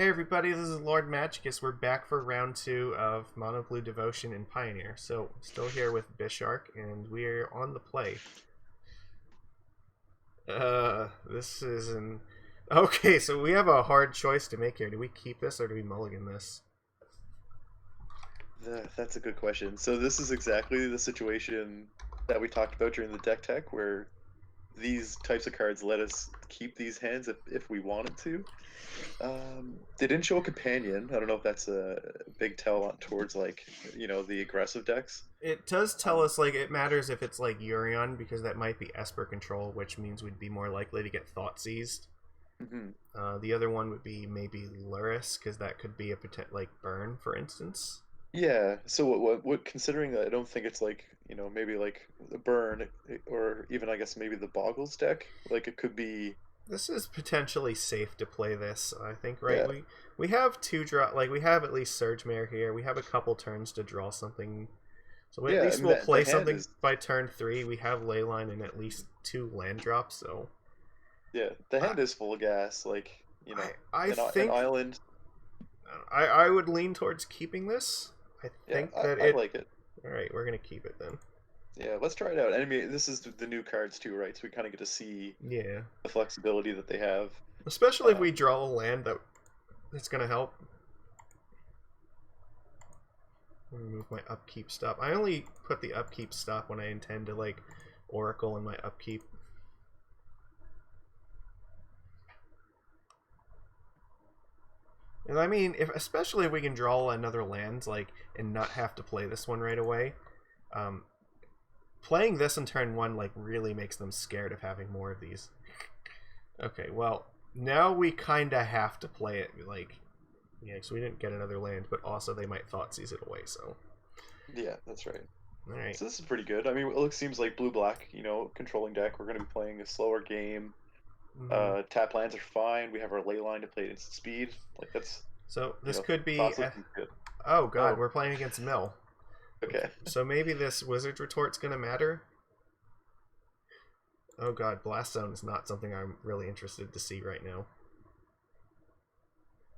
Hey everybody, this is Lord Magicus. We're back for round 2 of Mono Blue Devotion and Pioneer. So, still here with Bishark, and we're on the play. This is an... Okay, so we have a hard choice to make here. Do we keep this or do we mulligan this? That's a good question. So this is exactly the situation that we talked about during the deck tech, where these types of cards let us keep these hands if we wanted to. They didn't show a companion. I don't know if that's a big tell on towards the aggressive decks. It does tell Um, us, like, it matters if it's, like, Urion, because that might be Esper control, which means we'd be more likely to get Thought Seized. mhm. The other one would be maybe Luris, because that could be a like, burn, for instance. Yeah. So what? Considering that, I don't think it's maybe like the burn or even I guess maybe the boggles deck. Like it could be. This is potentially safe to play this, I think, right? Yeah. We have two draw, like we have at least Surge Mare here. We have a couple turns to draw something. So at Yeah. I least mean we'll the play hand something is. by turn 3. We have Leyline and at least 2 land drops, so Yeah, the I hand is full of gas. I An think island. I would lean towards keeping this. I Yeah, think that I it like it. All right, we're going to keep it then. Yeah, let's try it out. And I mean, this is the new cards too, right? So we kind of get to see Yeah. the flexibility that they have. Especially if we Um, draw a land that's going to help. Remove my upkeep stop. I only put the upkeep stop when I intend to, like, Oracle in my upkeep. And I mean, especially if we can draw another land, like, and not have to play this one right away. Um, Playing this in turn 1, like, really makes them scared of having more of these. Okay, well, now we kind of have to play it, like, yeah, so we didn't get another land, but also they might Thought Seize it away, so. yeah, that's right. Alright. So this is pretty good. I mean, seems like blue-black, controlling deck. We're going to be playing a slower game. Mm-hmm. Tap lands are fine. We have our ley line to play at instant speed. Like that's, So this could be... thoughts looking good. Oh god, Oh, we're playing against Mill. okay. So maybe this Wizard Retort's gonna matter? Oh god, Blast Zone is not something I'm really interested to see right now.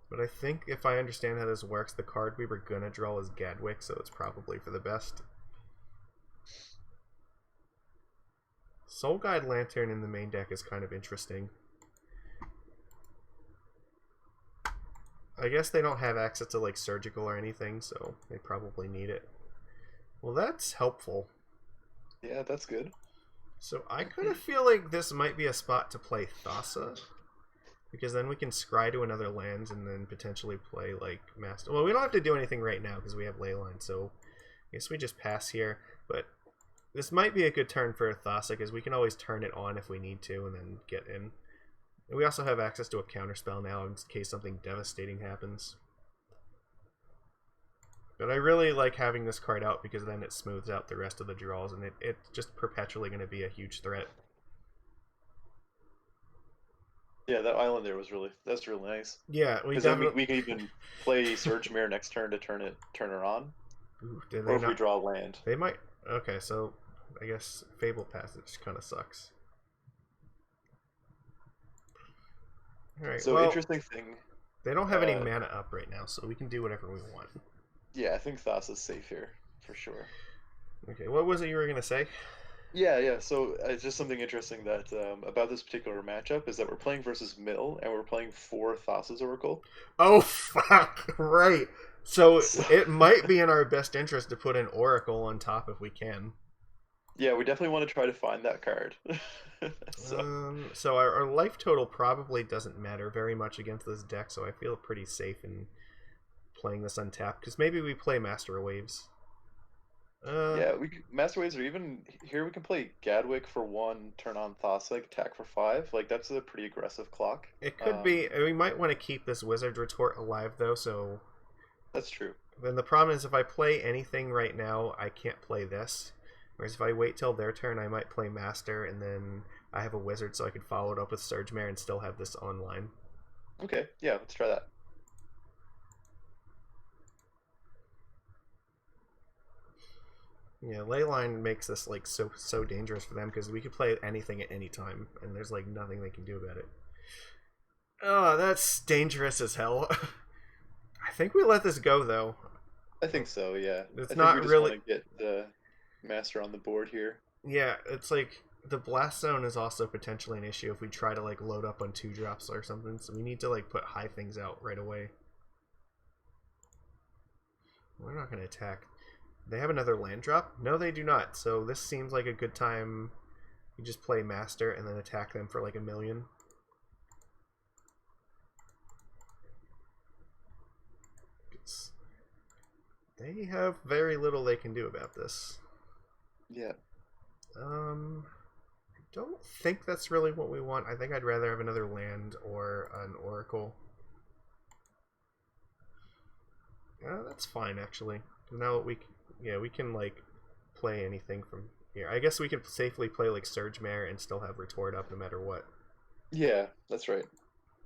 But I think if I understand how this works, the card we were gonna draw is Gadwick, so it's probably for the best. Soul Guide Lantern in the main deck is kind of interesting. I guess they don't have access to, like, Surgical or anything, so they probably need it. Well, that's helpful. Yeah, that's good. So I kind of feel like this might be a spot to play Thassa, because then we can scry to another land and then potentially play, like, Master. Well, we don't have to do anything right now because we have Leyline, so I guess we just pass here. But this might be a good turn for Thassa because we can always turn it on if we need to and then get in. And we also have access to a counterspell now in case something devastating happens. But I really like having this card out because then it smooths out the rest of the draws, and it's just perpetually going to be a huge threat. Yeah, that island there that's really nice. Yeah, we Because then we, definitely... we can even play Surge Mirror next turn to turn her on, Ooh, did or they if we not? draw land. They might... Okay, so I guess Fable Passage kind of sucks. Alright, So well, interesting thing. they don't have any Uh, mana up right now, so we can do whatever we want. yeah, I think Thassa's safe here for sure. Okay, what was it you were going to say? Yeah, yeah. So just something interesting that about this particular matchup is that we're playing versus Mill, and we're playing for Thassa's Oracle. Oh, fuck, right. So So it might be in our best interest to put an Oracle on top if we can. yeah, we definitely want to try to find that card. So So our life total probably doesn't matter very much against this deck, so I feel pretty safe in playing this untapped, because maybe we play Master Waves. yeah, Master Waves, or even here we can play Gadwick for 1, turn on Thassa, attack for 5. Like that's a pretty aggressive clock. It could be... We might want to keep this Wizard Retort alive, though, so... That's true. Then the problem is if I play anything right now, I can't play this. Whereas if I wait till their turn, I might play Master, and then I have a Wizard, so I could follow it up with Surge Mare and still have this online. Okay, yeah, let's try that. Yeah, Leyline makes this, like, so dangerous for them because we could play anything at any time, and there's, like, nothing they can do about it. Oh, that's dangerous as hell. I think we let this go though. I think so, yeah. It's I think we not just really. want to get the master on the board here. Yeah, it's like the blast zone is also potentially an issue if we try to like load up on 2 drops or something. So we need to like put high things out right away. We're not going to attack. They have another land drop? No, they do not. So this seems like a good time. You just play master and then attack them for like 1,000,000. They have very little they can do about this. Yeah. I don't think that's really what we want. I think I'd rather have another land or an oracle. Yeah, that's fine actually. Now we can like play anything from here. I guess we can safely play like Surge Mare and still have Retort up no matter what. Yeah, that's right.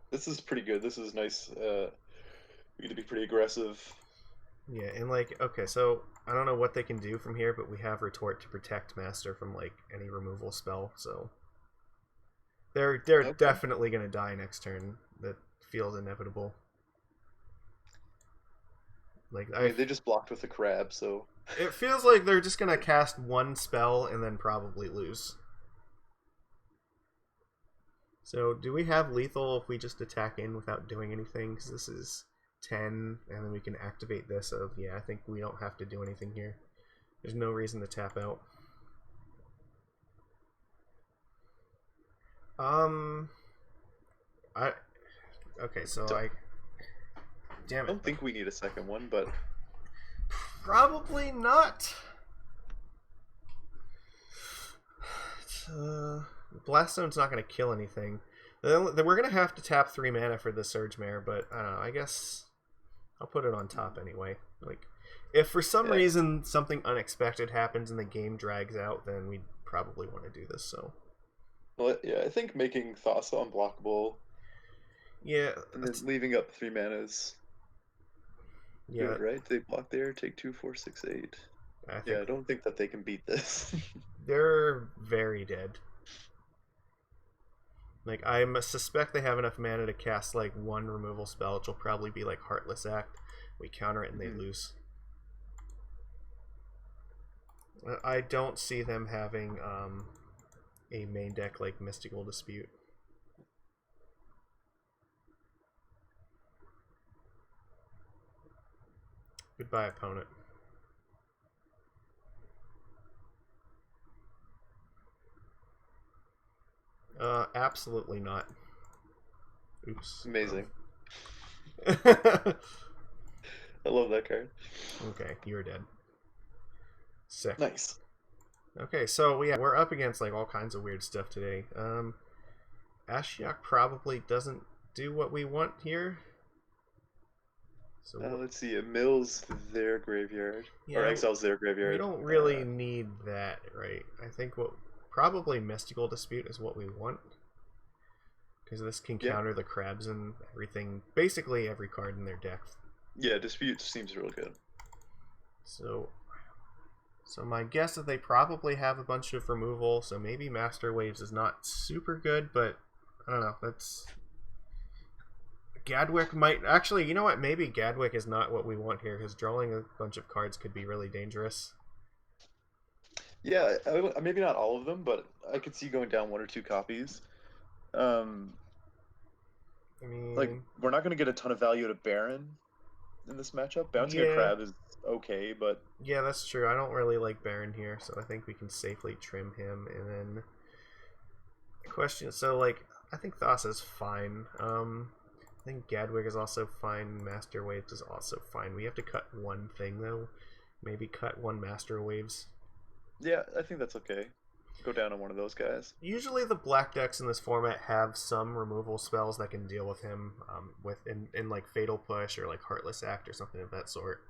This is pretty good. This is nice. We get to be pretty aggressive. Yeah, and like okay, so I don't know what they can do from here, but we have Retort to protect Master from like any removal spell, so they're Okay. definitely gonna die next turn. That feels inevitable. Like I mean, they just blocked with the crab, so it feels like they're just gonna cast one spell and then probably lose. So do we have lethal if we just attack in without doing anything? Because this is 10, and then we can activate this. So yeah, I think we don't have to do anything here. There's no reason to tap out. I okay, so don't, damn it. don't think we need a second one, but Probably not. Blast Zone's not going to kill anything. Then we're going to have to tap 3 mana for the Surge Mare, but I don't know. I guess I'll put it on top anyway. Like, if for some reason something unexpected happens and the game drags out, then we'd probably want to do this. So, well, yeah, I think making Thassa unblockable yeah, and then leaving up 3 manas yeah, good, right? They block there, take 2, 4, 6, 8. I think Yeah, I don't think that they can beat this. they're very dead. Like, I suspect they have enough mana to cast, like, one removal spell, which will probably be, like, Heartless Act. We counter it and they lose. I don't see them having a main deck like Mystical Dispute. Goodbye, opponent. Absolutely not. Oops. Amazing. I love that card. Okay, you're dead. Sick. Nice. Okay, so yeah, we're up against like all kinds of weird stuff today. Ashiok probably doesn't do what we want here. So let's see. It mills their graveyard, yeah, or exiles their graveyard. We don't really need that, right? I think what probably Mystical Dispute is what we want, because this can counter the crabs and everything. Basically, every card in their deck. Yeah, Dispute seems real good. So my guess is they probably have a bunch of removal. So maybe Master Waves is not super good, but I don't know. That's Gadwick might actually. You know what? Maybe Gadwick is not what we want here, because drawing a bunch of cards could be really dangerous. Yeah, maybe not all of them, but I could see going down 1 or 2 copies. I mean, like, we're not going to get a ton of value to Baron in this matchup. Bouncing a crab is okay, but yeah, that's true. I don't really like Baron here, so I think we can safely trim him. And then question. So like, I think Thassa's fine. I think Gadwig is also fine. Master Waves is also fine. We have to cut one thing though. Maybe cut one Master Waves. Yeah, I think that's okay. Go down on one of those guys. Usually the black decks in this format have some removal spells that can deal with him in like Fatal Push or like Heartless Act or something of that sort.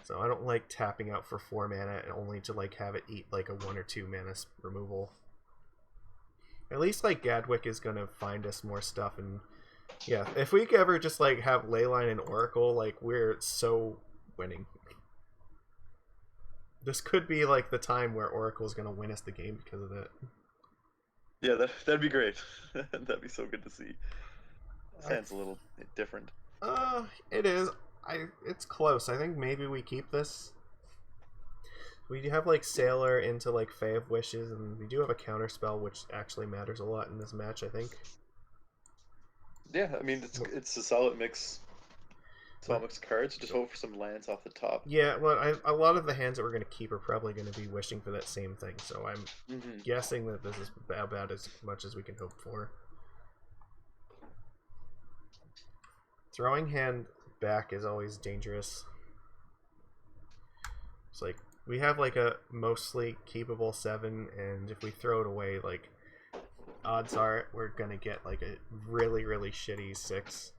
So I don't like tapping out for 4 mana and only to like have it eat like a 1 or 2 mana removal. At least like Gadwick is gonna find us more stuff, and yeah, if we could ever just like have Leyline and Oracle, like we're so winning. This could be like the time where Oracle's gonna win us the game because of that. Yeah, that'd be great. That'd be so good to see. Sounds a little different. It is. It's close. I think maybe we keep this. We do have like Sailor into like Fae of Wishes, and we do have a counter spell, which actually matters a lot in this match, I think. Yeah, I mean it's a solid mix. Solid mix of cards. Just hope for some lands off the top. Yeah, well, a lot of the hands that we're going to keep are probably going to be wishing for that same thing, so I'm guessing that this is about as much as we can hope for. Throwing hand back is always dangerous. It's like, we have like a mostly keepable 7, and if we throw it away, like, odds are we're going to get like a really, really shitty 6.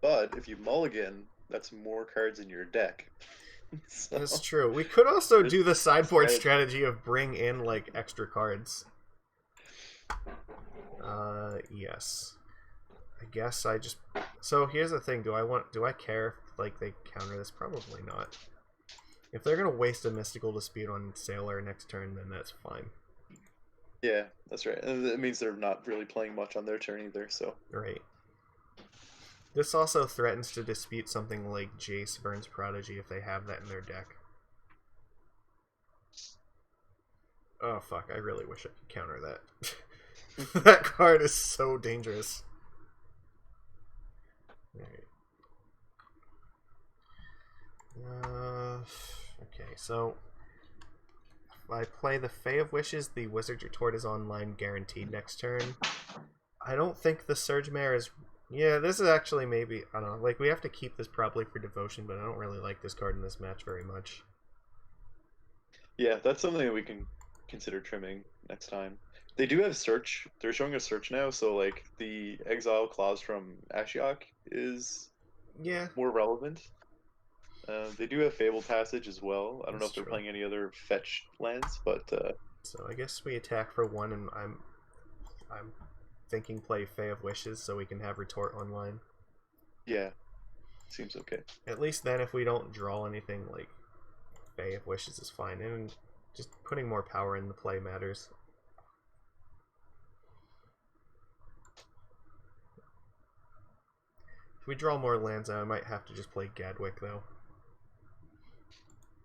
But if you mulligan, that's more cards in your deck. So, that's true. We could also do the sideboard strategy of bring in like extra cards. Yes. I guess I just. So here's the thing: do I care if like they counter this? Probably not. If they're gonna waste a Mystical Dispute on Sailor next turn, then that's fine. Yeah, that's right. And it means they're not really playing much on their turn either. So right. This also threatens to dispute something like Jace Vern's Prodigy if they have that in their deck. Oh fuck, I really wish I could counter that. That card is so dangerous. Alright. Okay, so if I play the Fae of Wishes, the Wizard's Retort is online guaranteed next turn. I don't think the Surge Mare is... Yeah, this is actually maybe... I don't know. Like, we have to keep this probably for Devotion, but I don't really like this card in this match very much. Yeah, that's something that we can consider trimming next time. They do have Search. They're showing a Search now, so, like, the Exile clause from Ashiok is more relevant. They do have Fable Passage as well. I don't know if they're playing any other fetch lands, but... So I guess we attack for 1, and I'm thinking play Fae of Wishes so we can have Retort online. Yeah, seems okay. At least then if we don't draw anything, like, Fae of Wishes is fine, and just putting more power in the play matters. If we draw more lands, I might have to just play Gadwick, though.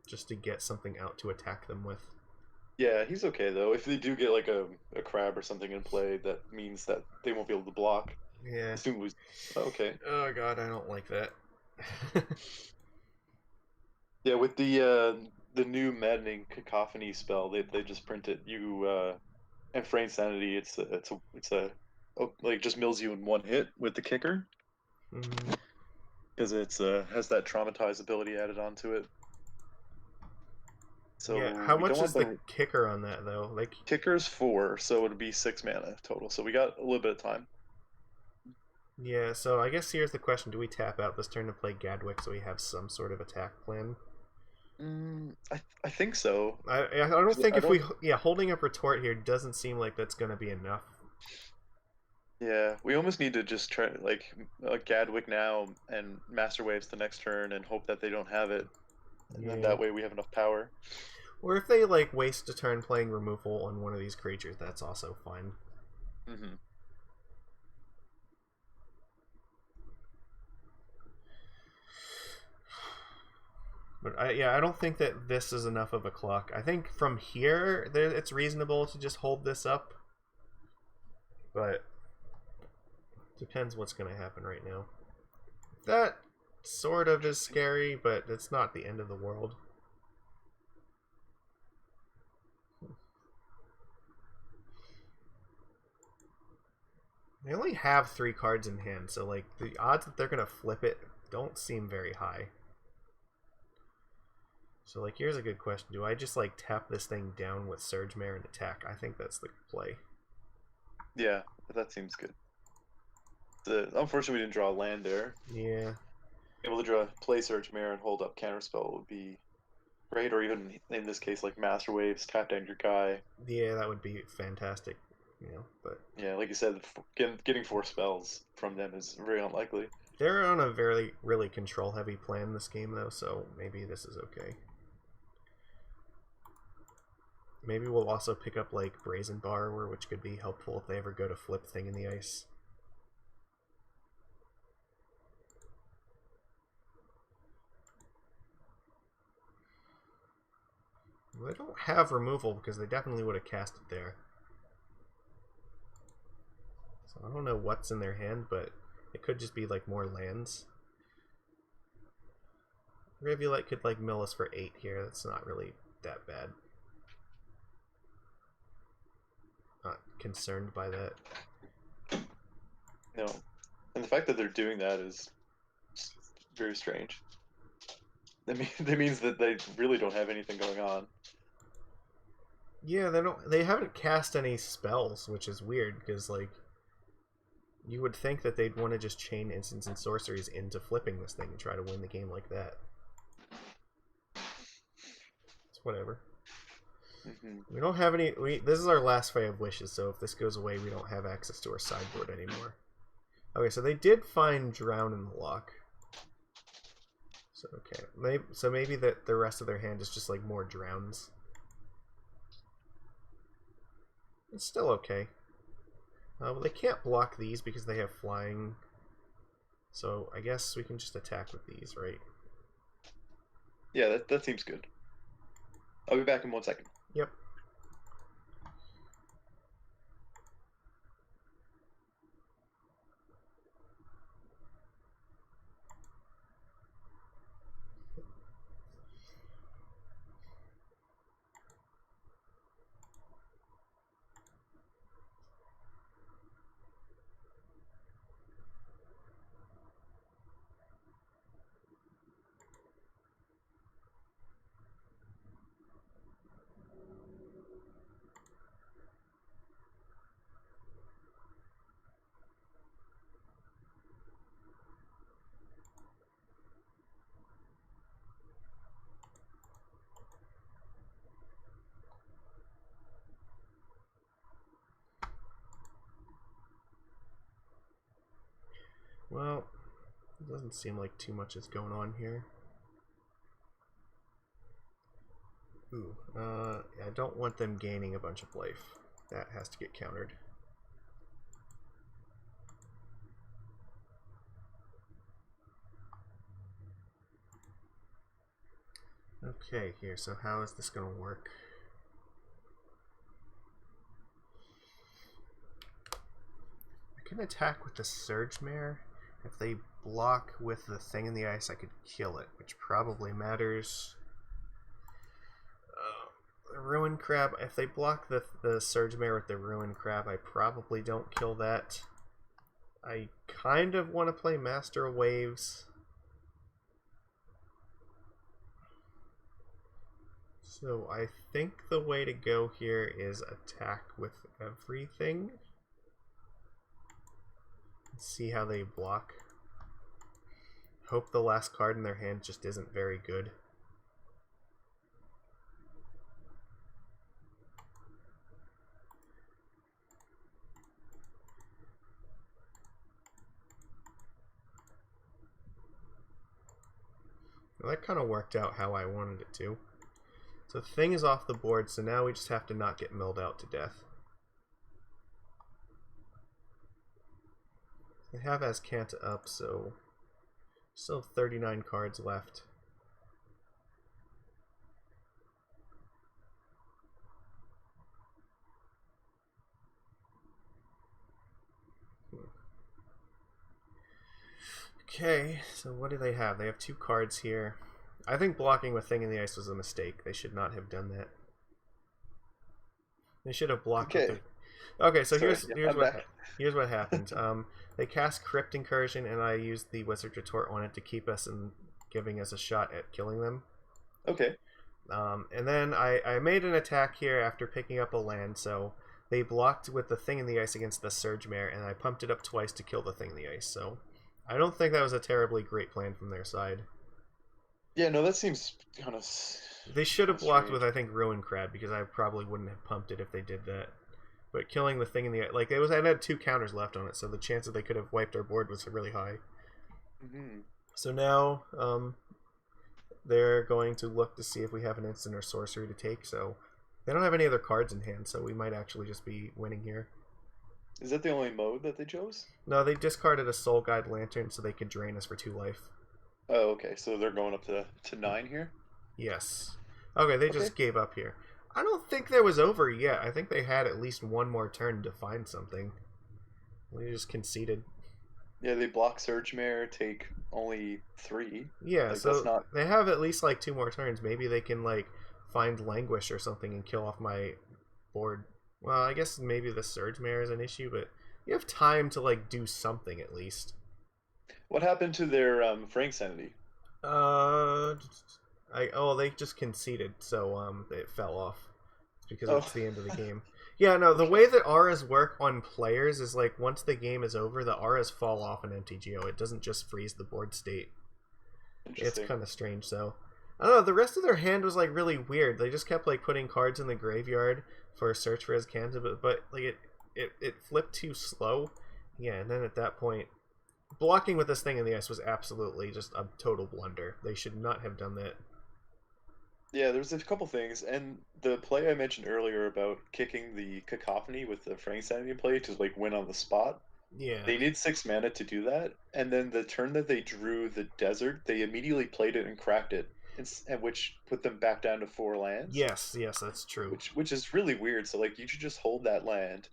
Just to get something out to attack them with. Yeah, he's okay, though. If they do get, like, a crab or something in play, that means that they won't be able to block. Yeah. Okay. Oh god, I don't like that. Yeah, with the new Maddening Cacophony spell, they just print it. And Frayne Sanity, it's like just mills you in one hit with the kicker. Because it's has that Traumatize ability added onto it. So yeah, how much is the kicker on that though? Like kicker's 4, so it would be 6 mana total. So we got a little bit of time. Yeah, so I guess here's the question: do we tap out this turn to play Gadwick so we have some sort of attack plan? I think so. I don't think we holding up Retort here doesn't seem like that's going to be enough. Yeah, we almost need to just try like Gadwick now and Master Waves the next turn and hope that they don't have it, and then that way we have enough power. Or if they like waste a turn playing removal on one of these creatures, that's also fine. But I don't think that this is enough of a clock. I think from here, it's reasonable to just hold this up. But depends what's going to happen right now. That sort of is scary, but it's not the end of the world. They only have 3 cards in hand, so like the odds that they're going to flip it don't seem very high. So, like, here's a good question. Do I just, like, tap this thing down with Surge Mare and attack? I think that's the play. Yeah, that seems good. Unfortunately, we didn't draw a land there. Yeah. Able to play Surge Mare and hold up Counterspell would be great, or even, in this case, like, Master Waves, tap down your guy. Yeah, that would be fantastic, you know, but... Yeah, like you said, getting 4 spells from them is very unlikely. They're on a very, really control-heavy plan this game, though, so maybe this is okay. Maybe we'll also pick up, like, Brazen Borrower, which could be helpful if they ever go to flip Thing in the Ice. They don't have removal because they definitely would have cast it there. So I don't know what's in their hand, but it could just be like more lands. Rivulet could like mill us for 8 here. That's not really that bad. Not concerned by that. No. And the fact that they're doing that is very strange. That means that they really don't have anything going on. Yeah, they haven't cast any spells, which is weird because like you would think that they'd want to just chain instants and sorceries into flipping this thing and try to win the game like that. It's whatever. We don't have any. This is our last Fray of Wishes, so if this goes away, we don't have access to our sideboard anymore. Okay, so they did find Drown in the lock. So okay, maybe that the rest of their hand is just like more drowns. It's still okay. Well, they can't block these because they have flying. So I guess we can just attack with these, right? Yeah, that seems good. I'll be back in 1 second. Yep. Well, it doesn't seem like too much is going on here. Ooh, I don't want them gaining a bunch of life. That has to get countered. Okay, here, so how is this going to work? I can attack with the Surge Mare. If they block with the thing in the ice, I could kill it, which probably matters. The Ruin Crab, if they block the Surge Mare with the Ruin Crab, I probably don't kill that. I kind of want to play Master of Waves. So I think the way to go here is attack with everything. See how they block. Hope the last card in their hand just isn't very good. Well, that kind of worked out how I wanted it to. So the thing is off the board, so now we just have to not get milled out to death. They have Azcanta up, so still 39 cards left. Okay, so what do they have? They have 2 cards here. I think blocking with Thing in the Ice was a mistake. They should not have done that. They should have blocked with the... Okay, so here's what happened. They cast Crypt Incursion, and I used the Wizard Retort on it to keep us and giving us a shot at killing them. Okay. And then I made an attack here after picking up a land, so they blocked with the Thing in the Ice against the Surge Mare, and I pumped it up twice to kill the Thing in the Ice, so I don't think that was a terribly great plan from their side. Yeah, no, that seems kind of... They should have blocked with, I think, Ruin Crab, because I probably wouldn't have pumped it if they did that. But killing the Thing in the Ice, like, I had 2 counters left on it, so the chance that they could have wiped our board was really high. Mm-hmm. So now, they're going to look to see if we have an instant or sorcery to take, so they don't have any other cards in hand, so we might actually just be winning here. Is that the only mode that they chose? No, they discarded a Soul Guide Lantern so they could drain us for 2 life. Oh, okay, so they're going up to 9 here? Yes. Okay, they Okay. just gave up here. I don't think that was over yet. I think they had at least one more turn to find something. They just conceded. Yeah, they block Surge Mare, take only 3. Yeah, Like that's so not. they have at least like 2 more turns. Maybe they can like find Languish or something and kill off my board. Well, I guess maybe the Surge Mare is an issue, but you have time to like do something at least. What happened to their Frank Sanity? Uh, they just conceded, so it fell off. It's because Oh, it's the end of the game. Yeah, no, the okay. way that auras work on players is like once the game is over, the auras fall off in MTGO. It doesn't just freeze the board state. It's Interesting. kind of strange. So I don't know. The rest of their hand was like really weird. They just kept like putting cards in the graveyard for a search for Azcanta, but like it flipped too slow. Yeah, and then at that point, blocking with this thing in the ice was absolutely just a total blunder. They should not have done that. Yeah, there's a couple things, and the play I mentioned earlier about kicking the Cacophony with the Frank Sanity play to like win on the spot. Yeah. They need 6 mana to do that, and then the turn that they drew the desert, they immediately played it and cracked it, and which put them back down to 4 lands, Yes, yes, that's true. which is really weird. So like you should just hold that land,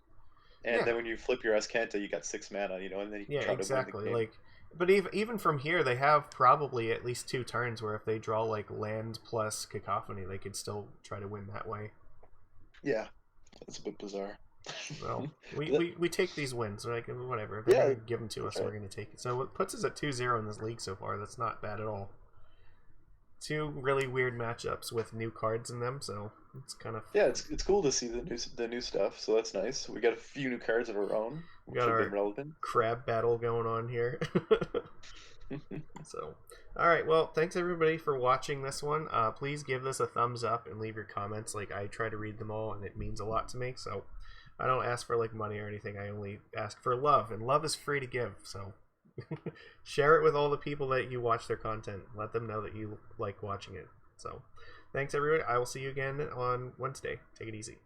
and Yeah, then when you flip your Escanta, you got 6 mana, and then you can yeah, try to win exactly. the game. Like, but even from here, they have probably at least 2 turns where if they draw like land plus cacophony, they could still try to win that way. Yeah, that's a bit bizarre. Well, we, That- we, we take these wins, like whatever. They're yeah, gonna give them to that's us, and right. we're gonna take it. So it puts us at 2-0 in this league so far. That's not bad at all. 2 really weird matchups with new cards in them, so it's kind of Yeah, it's cool to see the new stuff. So that's nice. We got a few new cards of our own, we which got have been our relevant. crab battle going on here. So, all right. Well, thanks everybody for watching this one. Please give this a thumbs up and leave your comments. Like I try to read them all, and it means a lot to me. So, I don't ask for like money or anything. I only ask for love, and love is free to give. So, share it with all the people that you watch their content. Let them know that you like watching it. So, thanks everybody. I will see you again on Wednesday. Take it easy.